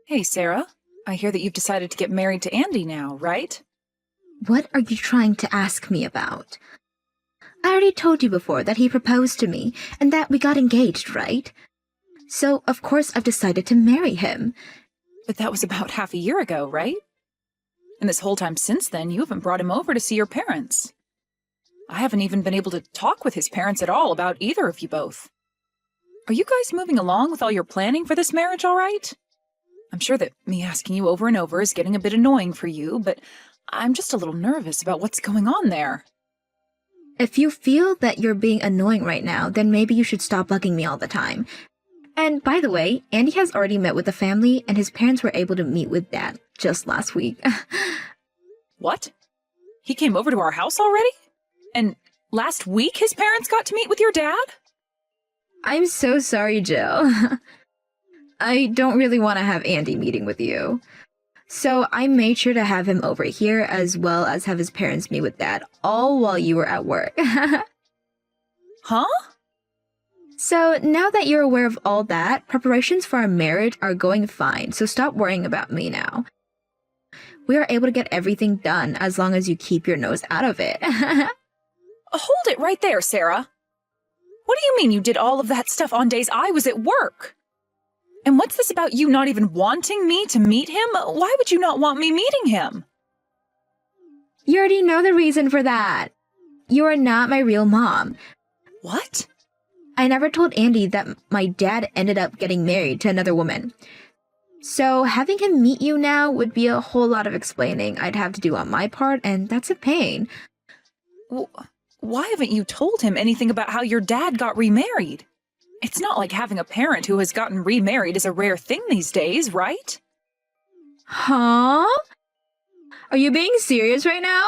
Hey, Sarah. I hear that you've decided to get married to Andy now, right? What are you trying to ask me about? I already told you before that he proposed to me and that we got engaged, right? So, of course, I've decided to marry him. But that was about half a year ago, right? And this whole time since then, you haven't brought him over to see your parents. I haven't even been able to talk with his parents at all about either of you both. Are you guys moving along with all your planning for this marriage all right? I'm sure that me asking you over and over is getting a bit annoying for you, but I'm just a little nervous about what's going on there. If you feel that you're being annoying right now, then maybe you should stop bugging me all the time. And by the way, Andy has already met with the family, and his parents were able to meet with Dad just last week. What? He came over to our house already? And last week his parents got to meet with your dad? I'm so sorry, Jill. I don't really want to have Andy meeting with you. So I made sure to have him over here as well as have his parents meet with Dad, all while you were at work. Huh? So now that you're aware of all that, preparations for our marriage are going fine, so stop worrying about me now. We are able to get everything done as long as you keep your nose out of it. Hold it right there, Sarah. What do you mean you did all of that stuff on days I was at work? And what's this about you not even wanting me to meet him? Why would you not want me meeting him? You already know the reason for that. You are not my real mom. What? I never told Andy that my dad ended up getting married to another woman. So having him meet you now would be a whole lot of explaining I'd have to do on my part, and that's a pain. Why haven't you told him anything about how your dad got remarried? It's not like having a parent who has gotten remarried is a rare thing these days, right? Huh? Are you being serious right now?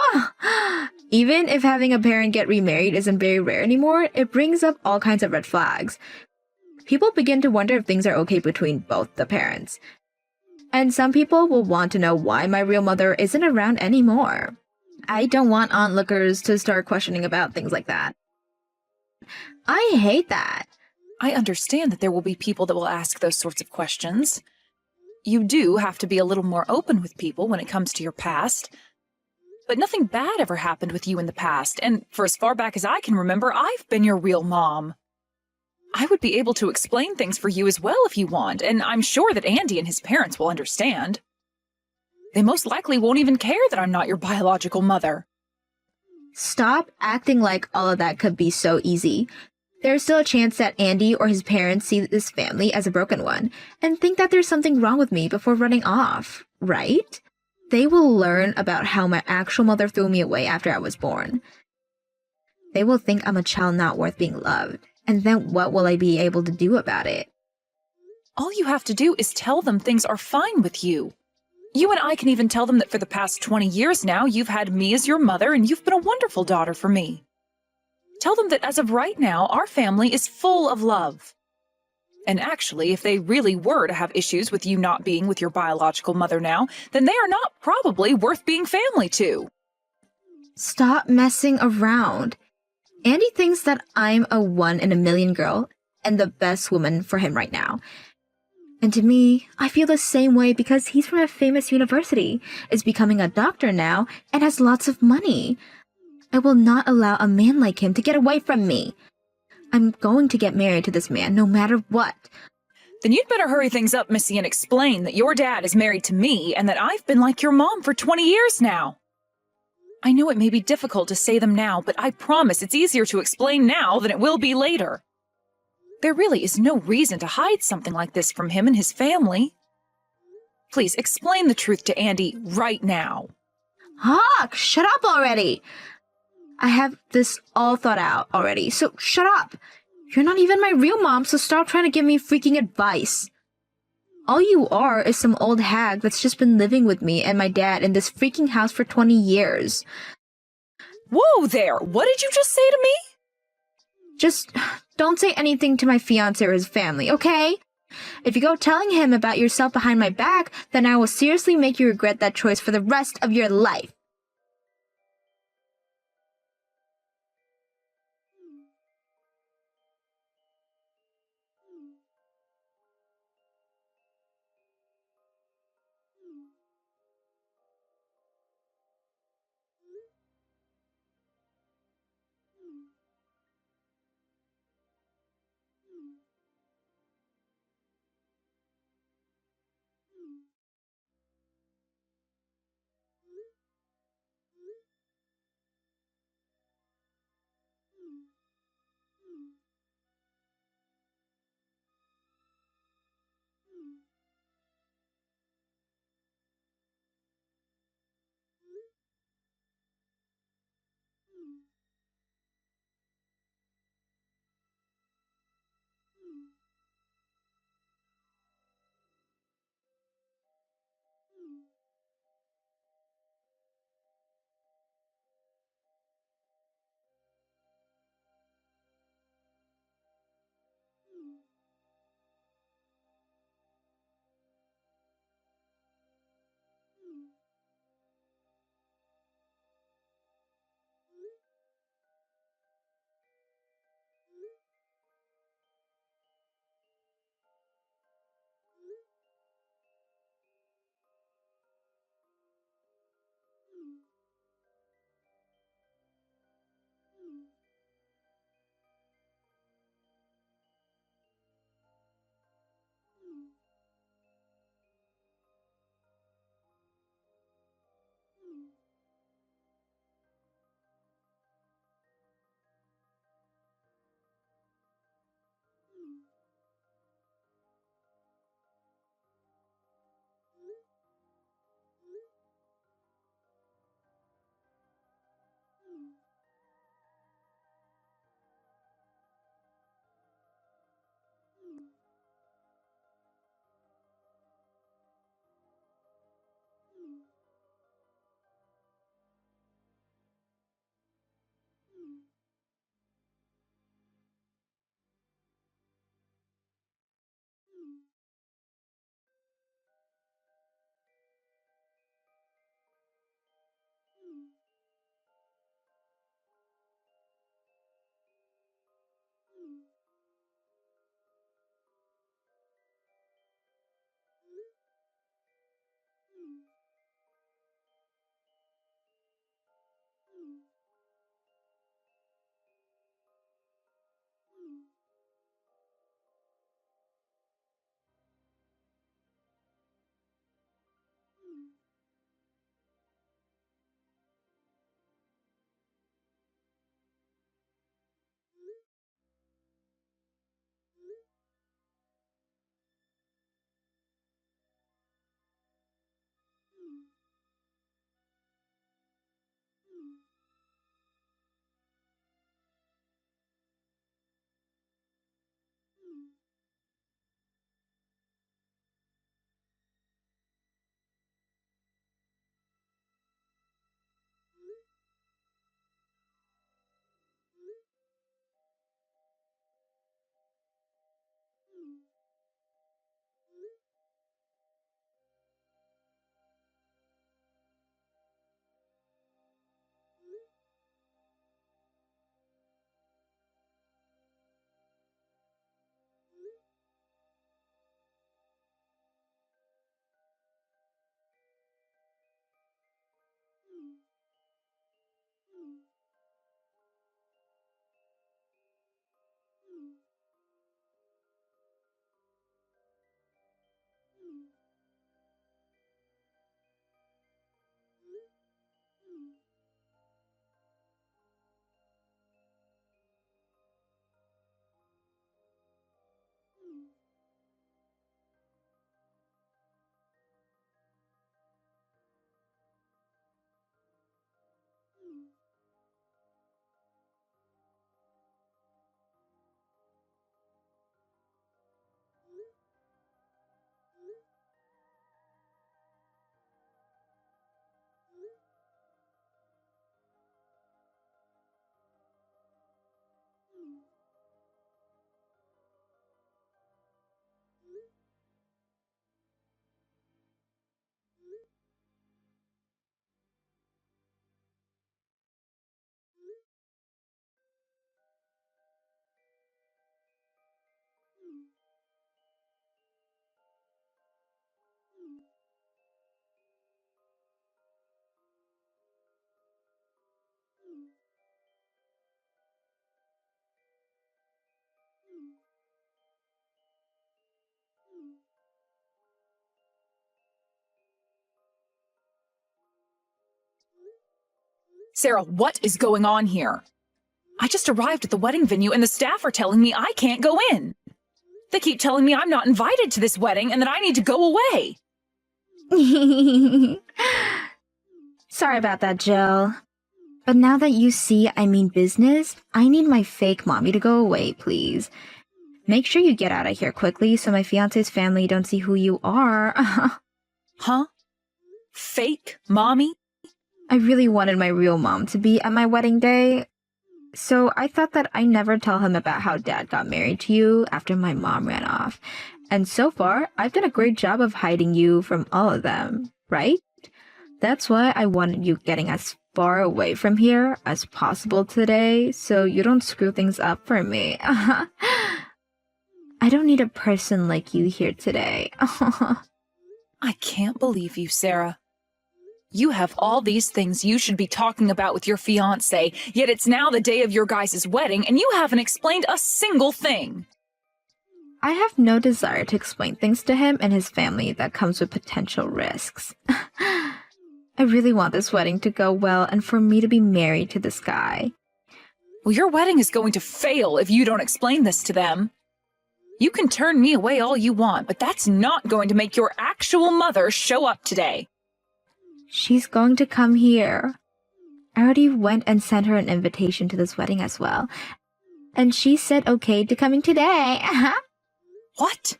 Even if having a parent get remarried isn't very rare anymore, it brings up all kinds of red flags. People begin to wonder if things are okay between both the parents. And some people will want to know why my real mother isn't around anymore. I don't want onlookers to start questioning about things like that. I hate that. I understand that there will be people that will ask those sorts of questions. You do have to be a little more open with people when it comes to your past. But nothing bad ever happened with you in the past, and for as far back as I can remember, I've been your real mom. I would be able to explain things for you as well if you want, and I'm sure that Andy and his parents will understand. They most likely won't even care that I'm not your biological mother. Stop acting like all of that could be so easy. There's still a chance that Andy or his parents see this family as a broken one and think that there's something wrong with me before running off, right? They will learn about how my actual mother threw me away after I was born. They will think I'm a child not worth being loved, and then what will I be able to do about it? All you have to do is tell them things are fine with you. You and I can even tell them that for the past 20 years now, you've had me as your mother and you've been a wonderful daughter for me. Tell them that as of right now, our family is full of love. And actually, if they really were to have issues with you not being with your biological mother now, then they are not probably worth being family to. Stop messing around. Andy thinks that I'm a one in a million girl and the best woman for him right now. And to me, I feel the same way because he's from a famous university, is becoming a doctor now, and has lots of money. I will not allow a man like him to get away from me. I'm going to get married to this man no matter what. Then you'd better hurry things up, Missy, and explain that your dad is married to me and that I've been like your mom for 20 years now. I know it may be difficult to say them now, but I promise it's easier to explain now than it will be later. There really is no reason to hide something like this from him and his family. Please explain the truth to Andy right now. Hawk, shut up already! I have this all thought out already, so shut up! You're not even my real mom, so stop trying to give me freaking advice. All you are is some old hag that's just been living with me and my dad in this freaking house for 20 years. Whoa there! What did you just say to me? Just don't say anything to my fiancé or his family, okay? If you go telling him about yourself behind my back, then I will seriously make you regret that choice for the rest of your life. Sarah, what is going on here? I just arrived at the wedding venue and the staff are telling me I can't go in. They keep telling me I'm not invited to this wedding and that I need to go away. Sorry about that, Jill. But now that you see I mean business, I need my fake mommy to go away, please. Make sure you get out of here quickly so my fiance's family don't see who you are. Huh? Fake mommy? I really wanted my real mom to be at my wedding day, so I thought that I never tell him about how dad got married to you after my mom ran off. And so far, I've done a great job of hiding you from all of them, right? That's why I wanted you getting as far away from here as possible today, so you don't screw things up for me. I don't need a person like you here today. I can't believe you, Sarah. You have all these things you should be talking about with your fiancé, yet it's now the day of your guys' wedding and you haven't explained a single thing. I have no desire to explain things to him and his family that comes with potential risks. I really want this wedding to go well and for me to be married to this guy. Well, your wedding is going to fail if you don't explain this to them. You can turn me away all you want, but that's not going to make your actual mother show up today. She's going to come here. I already went and sent her an invitation to this wedding as well. And she said okay to coming today. What?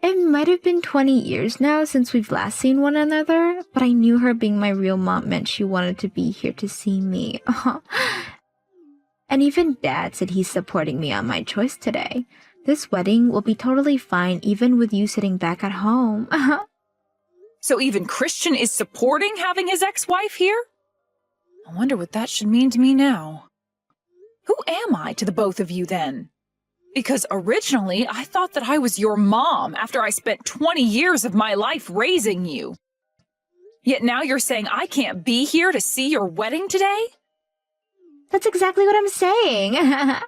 It might have been 20 years now since we've last seen one another, but I knew her being my real mom meant she wanted to be here to see me. And even Dad said he's supporting me on my choice today. This wedding will be totally fine even with you sitting back at home. So even Christian is supporting having his ex-wife here? I wonder what that should mean to me now. Who am I to the both of you then? Because originally I thought that I was your mom after I spent 20 years of my life raising you. Yet now you're saying I can't be here to see your wedding today? That's exactly what I'm saying.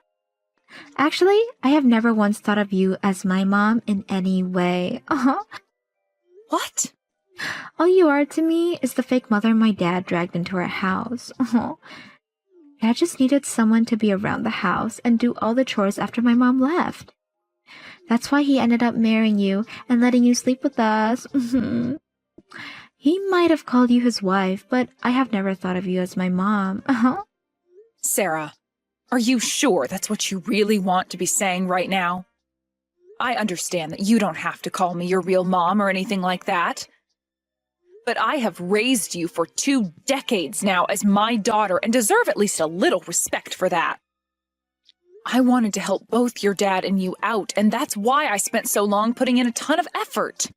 Actually, I have never once thought of you as my mom in any way. What? All you are to me is the fake mother my dad dragged into our house. Dad just needed someone to be around the house and do all the chores after my mom left. That's why he ended up marrying you and letting you sleep with us. He might have called you his wife, but I have never thought of you as my mom. Sarah, are you sure that's what you really want to be saying right now? I understand that you don't have to call me your real mom or anything like that. But I have raised you for 2 decades now as my daughter and deserve at least a little respect for that. I wanted to help both your dad and you out, and that's why I spent so long putting in a ton of effort.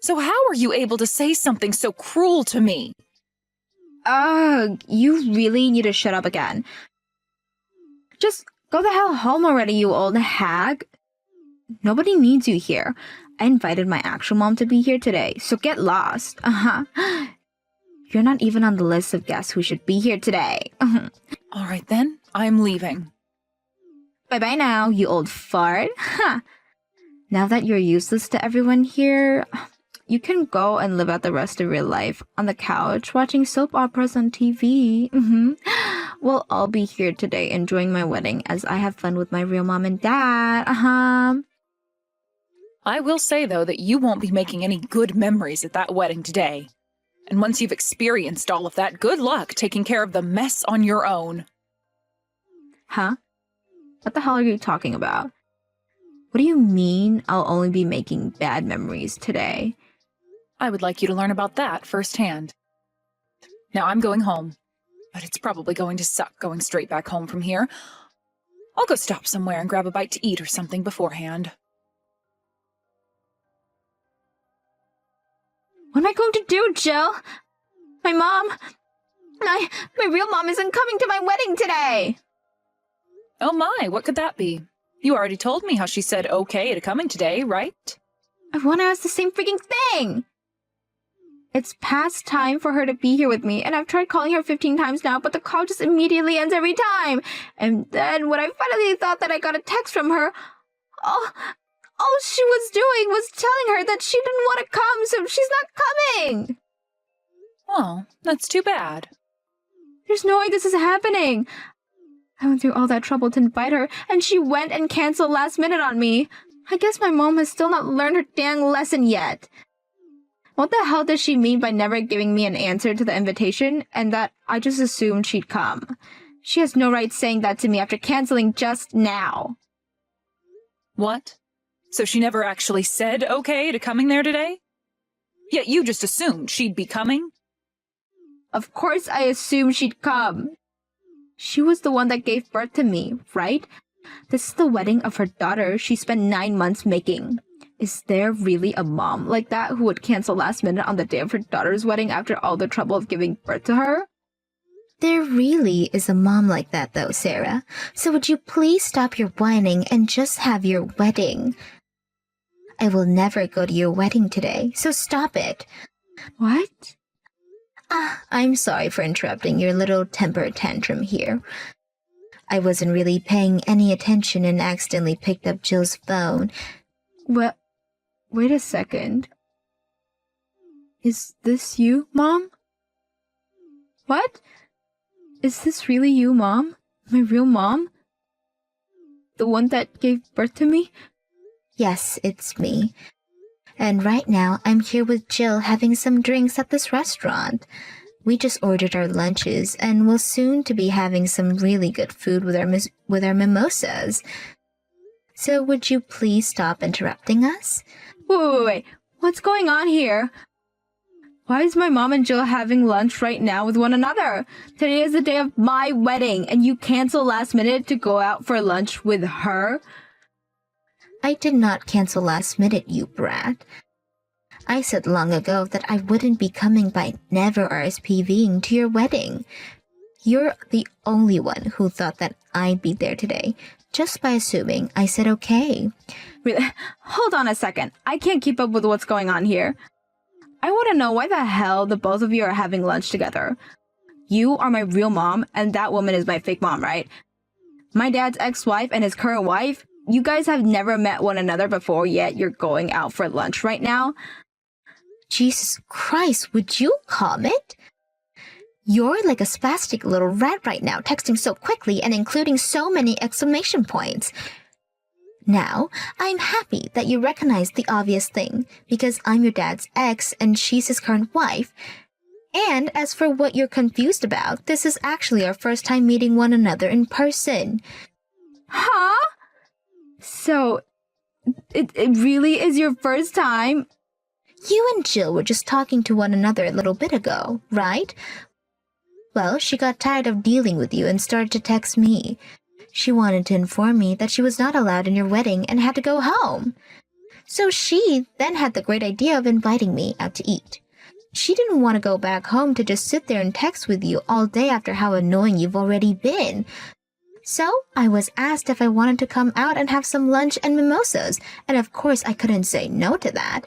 So how are you able to say something so cruel to me? You really need to shut up again. Just go the hell home already, you old hag. Nobody needs you here. I invited my actual mom to be here today, so get lost. You're not even on the list of guests who should be here today. All right then, I'm leaving. Bye-bye now, you old fart. Now that you're useless to everyone here, you can go and live out the rest of your life on the couch watching soap operas on TV. We'll all be here today enjoying my wedding as I have fun with my real mom and dad. I will say, though, that you won't be making any good memories at that wedding today. And once you've experienced all of that, good luck taking care of the mess on your own. Huh? What the hell are you talking about? What do you mean I'll only be making bad memories today? I would like you to learn about that firsthand. Now I'm going home, but it's probably going to suck going straight back home from here. I'll go stop somewhere and grab a bite to eat or something beforehand. What am I going to do, Jill? My real mom isn't coming to my wedding today. Oh my, what could that be? You already told me how she said okay to coming today, right? I want to ask the same freaking thing. It's past time for her to be here with me, and I've tried calling her 15 times now, but the call just immediately ends every time. And then when I finally thought that I got a text from her, all she was doing was telling her that she didn't want to come, so she's not coming. Well, that's too bad. There's no way this is happening. I went through all that trouble to invite her, and she went and canceled last minute on me. I guess my mom has still not learned her dang lesson yet. What the hell does she mean by never giving me an answer to the invitation, and that I just assumed she'd come? She has no right saying that to me after canceling just now. What? So she never actually said okay to coming there today? Yet you just assumed she'd be coming? Of course I assumed she'd come. She was the one that gave birth to me, right? This is the wedding of her daughter she spent 9 months making. Is there really a mom like that who would cancel last minute on the day of her daughter's wedding after all the trouble of giving birth to her? There really is a mom like that though, Sarah. So would you please stop your whining and just have your wedding? I will never go to your wedding today, so stop it. What? I'm sorry for interrupting your little temper tantrum here. I wasn't really paying any attention and accidentally picked up Jill's phone. Well, wait a second. Is this you, Mom? What? Is this really you, Mom? My real mom? The one that gave birth to me? Yes, it's me. And right now, I'm here with Jill having some drinks at this restaurant. We just ordered our lunches and will soon to be having some really good food with our mimosas. So would you please stop interrupting us? Wait. What's going on here? Why is my mom and Jill having lunch right now with one another? Today is the day of my wedding, and you cancel last minute to go out for lunch with her? I did not cancel last minute, you brat. I said long ago that I wouldn't be coming by never RSVPing to your wedding. You're the only one who thought that I'd be there today, just by assuming I said okay. Really? Hold on a second. I can't keep up with what's going on here. I want to know why the hell the both of you are having lunch together. You are my real mom, and that woman is my fake mom, right? My dad's ex-wife and his current wife? You guys have never met one another before, yet you're going out for lunch right now? Jesus Christ, would you comment? You're like a spastic little rat right now, texting so quickly and including so many exclamation points. Now, I'm happy that you recognize the obvious thing, because I'm your dad's ex and she's his current wife. And as for what you're confused about, this is actually our first time meeting one another in person. Huh? So, it really is your first time? You and Jill were just talking to one another a little bit ago, right? Well, she got tired of dealing with you and started to text me. She wanted to inform me that she was not allowed in your wedding and had to go home. So she then had the great idea of inviting me out to eat. She didn't want to go back home to just sit there and text with you all day after how annoying you've already been. So I was asked if I wanted to come out and have some lunch and mimosas, and of course I couldn't say no to that.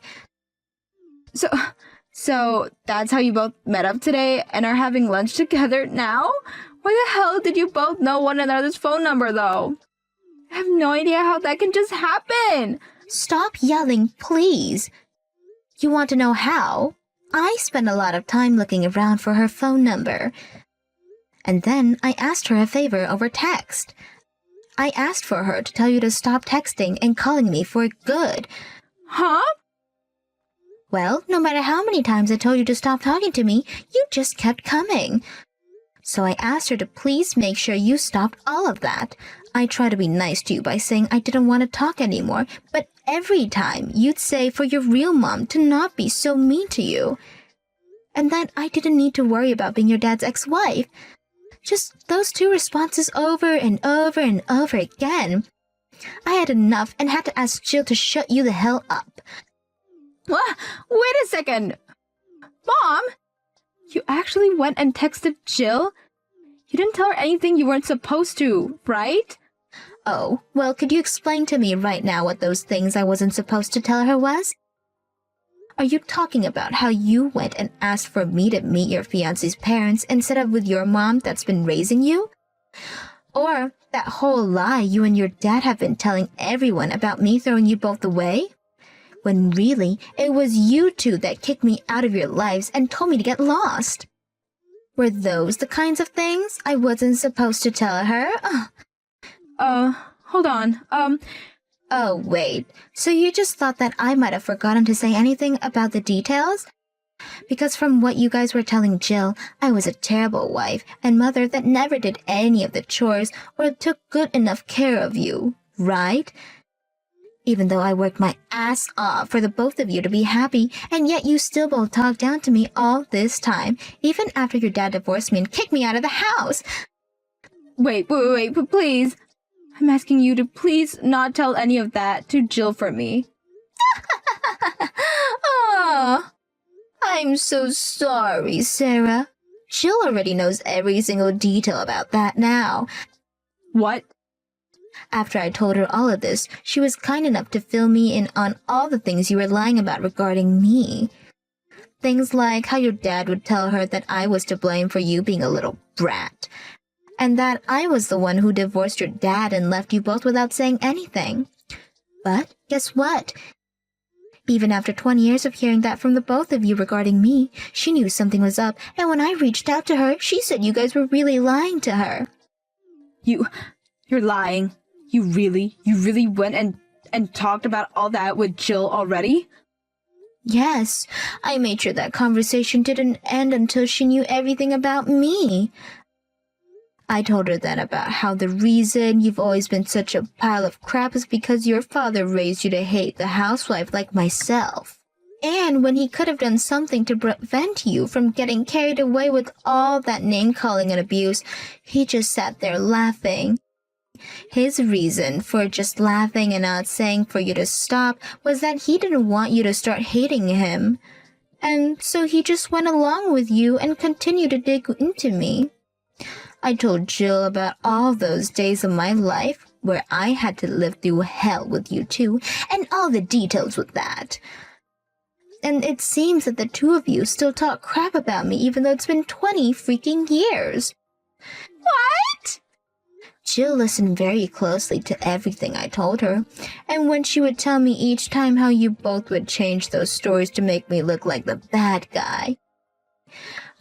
So that's how you both met up today and are having lunch together now? Why the hell did you both know one another's phone number, though? I have no idea how that can just happen. Stop yelling, please. You want to know how? I spent a lot of time looking around for her phone number. And then I asked her a favor over text. I asked for her to tell you to stop texting and calling me for good. Huh? Well, no matter how many times I told you to stop talking to me, you just kept coming. So I asked her to please make sure you stopped all of that. I tried to be nice to you by saying I didn't want to talk anymore, but every time you'd say for your real mom to not be so mean to you. And that I didn't need to worry about being your dad's ex-wife. Just those two responses over and over and over again. I had enough and had to ask Jill to shut you the hell up. What? Wait a second. Mom? You actually went and texted Jill? You didn't tell her anything you weren't supposed to, right? Oh, well, could you explain to me right now what those things I wasn't supposed to tell her was? Are you talking about how you went and asked for me to meet your fiancé's parents instead of with your mom that's been raising you? Or that whole lie you and your dad have been telling everyone about me throwing you both away? When really, it was you two that kicked me out of your lives and told me to get lost. Were those the kinds of things I wasn't supposed to tell her? Hold on. Oh, wait. So you just thought that I might have forgotten to say anything about the details? Because from what you guys were telling Jill, I was a terrible wife and mother that never did any of the chores or took good enough care of you, right? Even though I worked my ass off for the both of you to be happy, and yet you still both talked down to me all this time, even after your dad divorced me and kicked me out of the house. Wait, please. I'm asking you to please not tell any of that to Jill for me. Oh, I'm so sorry, Sarah. Jill already knows every single detail about that now. What? After I told her all of this, she was kind enough to fill me in on all the things you were lying about regarding me. Things like how your dad would tell her that I was to blame for you being a little brat, and that I was the one who divorced your dad and left you both without saying anything. But guess what? Even after 20 years of hearing that from the both of you regarding me, she knew something was up, and when I reached out to her, she said you guys were really lying to her. You're lying. You really went and talked about all that with Jill already? Yes, I made sure that conversation didn't end until she knew everything about me. I told her then about how the reason you've always been such a pile of crap is because your father raised you to hate the housewife like myself. And when he could have done something to prevent you from getting carried away with all that name-calling and abuse, he just sat there laughing. His reason for just laughing and not saying for you to stop was that he didn't want you to start hating him. And so he just went along with you and continued to dig into me. I told Jill about all those days of my life where I had to live through hell with you two, and all the details with that. And it seems that the two of you still talk crap about me even though it's been 20 freaking years. What? Jill listened very closely to everything I told her, and when she would tell me each time how you both would change those stories to make me look like the bad guy.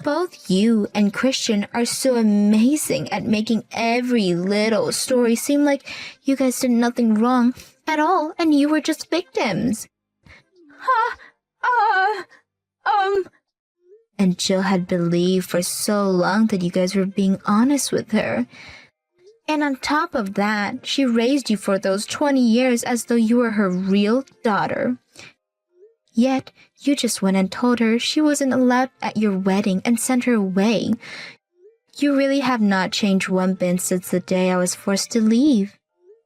Both you and Christian are so amazing at making every little story seem like you guys did nothing wrong at all and you were just victims. And Jill had believed for so long that you guys were being honest with her. And on top of that, she raised you for those 20 years as though you were her real daughter. Yet, you just went and told her she wasn't allowed at your wedding and sent her away. You really have not changed one bit since the day I was forced to leave.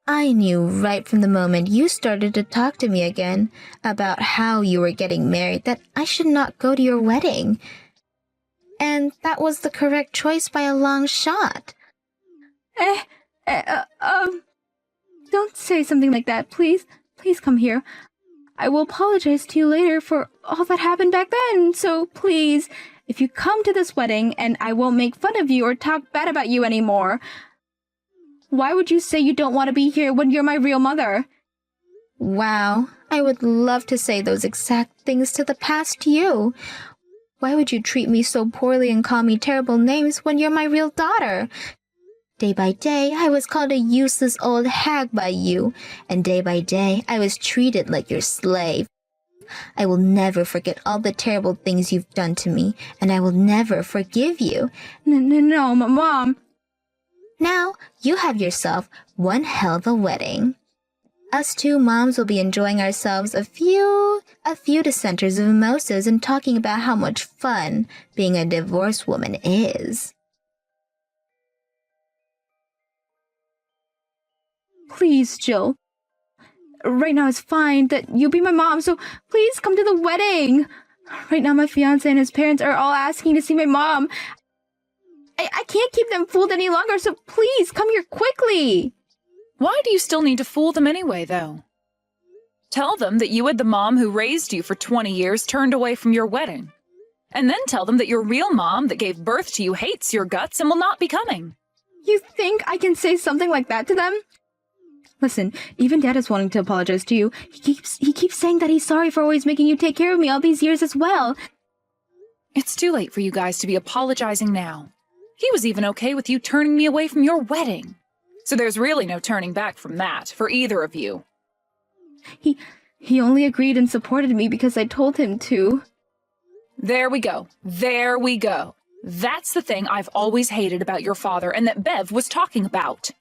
I knew right from the moment you started to talk to me again about how you were getting married that I should not go to your wedding. And that was the correct choice by a long shot. Don't say something like that, please. Please come here. I will apologize to you later for all that happened back then, so please, if you come to this wedding and I won't make fun of you or talk bad about you anymore. Why would you say you don't want to be here when you're my real mother? Wow, I would love to say those exact things to the past you. Why would you treat me so poorly and call me terrible names when you're my real daughter? Day by day, I was called a useless old hag by you, and day by day, I was treated like your slave. I will never forget all the terrible things you've done to me, and I will never forgive you. No, Mom. Now, you have yourself one hell of a wedding. Us two moms will be enjoying ourselves a few dissenters of mimosas and talking about how much fun being a divorced woman is. Please, Jill. Right now it's fine that you'll be my mom, so please come to the wedding. Right now my fiancé and his parents are all asking to see my mom. I can't keep them fooled any longer, so please come here quickly. Why do you still need to fool them anyway, though? Tell them that you had the mom who raised you for 20 years turned away from your wedding. And then tell them that your real mom that gave birth to you hates your guts and will not be coming. You think I can say something like that to them? Listen, even Dad is wanting to apologize to you. He keeps saying that he's sorry for always making you take care of me all these years as well. It's too late for you guys to be apologizing now. He was even okay with you turning me away from your wedding. So there's really no turning back from that for either of you. He only agreed and supported me because I told him to. There we go. There we go. That's the thing I've always hated about your father and that Bev was talking about.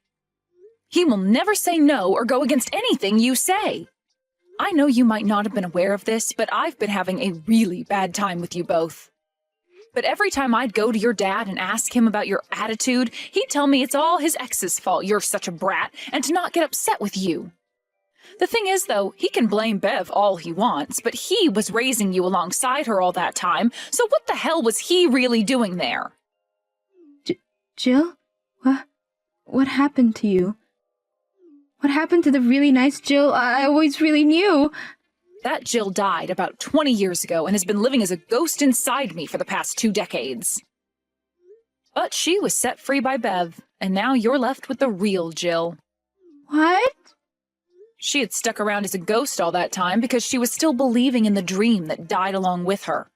He will never say no or go against anything you say. I know you might not have been aware of this, but I've been having a really bad time with you both. But every time I'd go to your dad and ask him about your attitude, he'd tell me it's all his ex's fault you're such a brat and to not get upset with you. The thing is, though, he can blame Bev all he wants, but he was raising you alongside her all that time, so what the hell was he really doing there? Jill? What happened to you? What happened to the really nice Jill I always really knew? That Jill died about 20 years ago and has been living as a ghost inside me for the past 2 decades. But she was set free by Bev, and now you're left with the real Jill. What? She had stuck around as a ghost all that time because she was still believing in the dream that died along with her.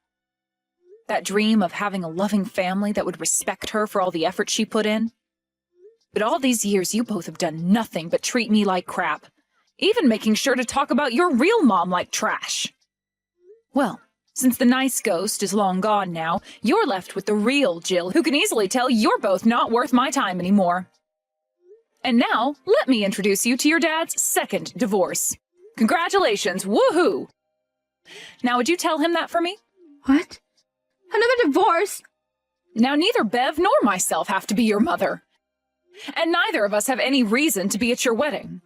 That dream of having a loving family that would respect her for all the effort she put in. But all these years, you both have done nothing but treat me like crap, even making sure to talk about your real mom like trash. Well, since the nice ghost is long gone now, you're left with the real Jill, who can easily tell you're both not worth my time anymore. And now, let me introduce you to your dad's second divorce. Congratulations, woohoo! Now, would you tell him that for me? What? Another divorce? Now, neither Bev nor myself have to be your mother. And neither of us have any reason to be at your wedding.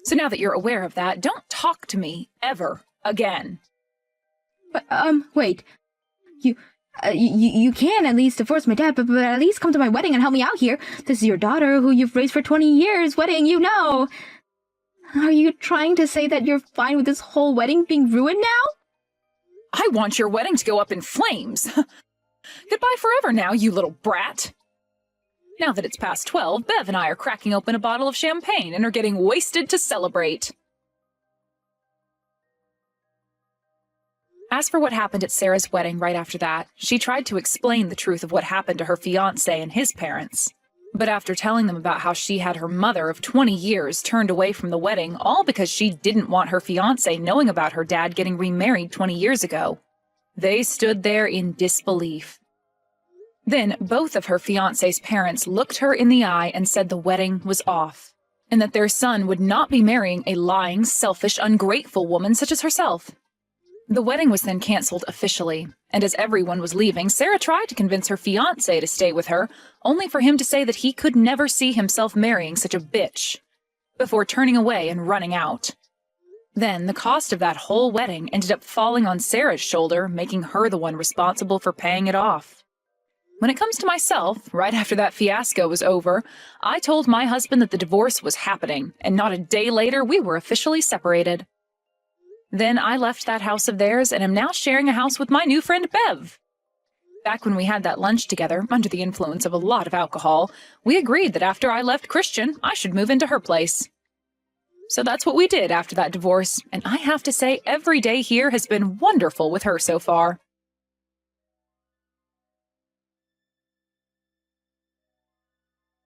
So now that you're aware of that, don't talk to me ever again. But, wait. You can at least divorce my dad, but at least come to my wedding and help me out here. This is your daughter, who you've raised for 20 years. Wedding, you know. Are you trying to say that you're fine with this whole wedding being ruined now? I want your wedding to go up in flames. Goodbye forever now, you little brat. Now that it's past 12, Bev and I are cracking open a bottle of champagne and are getting wasted to celebrate. As for what happened at Sarah's wedding right after that, she tried to explain the truth of what happened to her fiancé and his parents. But after telling them about how she had her mother of 20 years turned away from the wedding, all because she didn't want her fiancé knowing about her dad getting remarried 20 years ago, they stood there in disbelief. Then both of her fiancé's parents looked her in the eye and said the wedding was off, and that their son would not be marrying a lying, selfish, ungrateful woman such as herself. The wedding was then canceled officially, and as everyone was leaving, Sarah tried to convince her fiancé to stay with her, only for him to say that he could never see himself marrying such a bitch, before turning away and running out. Then the cost of that whole wedding ended up falling on Sarah's shoulder, making her the one responsible for paying it off. When it comes to myself, right after that fiasco was over, I told my husband that the divorce was happening, and not a day later we were officially separated. Then I left that house of theirs and am now sharing a house with my new friend Bev. Back when we had that lunch together, under the influence of a lot of alcohol, we agreed that after I left Christian, I should move into her place. So that's what we did after that divorce, and I have to say every day here has been wonderful with her so far.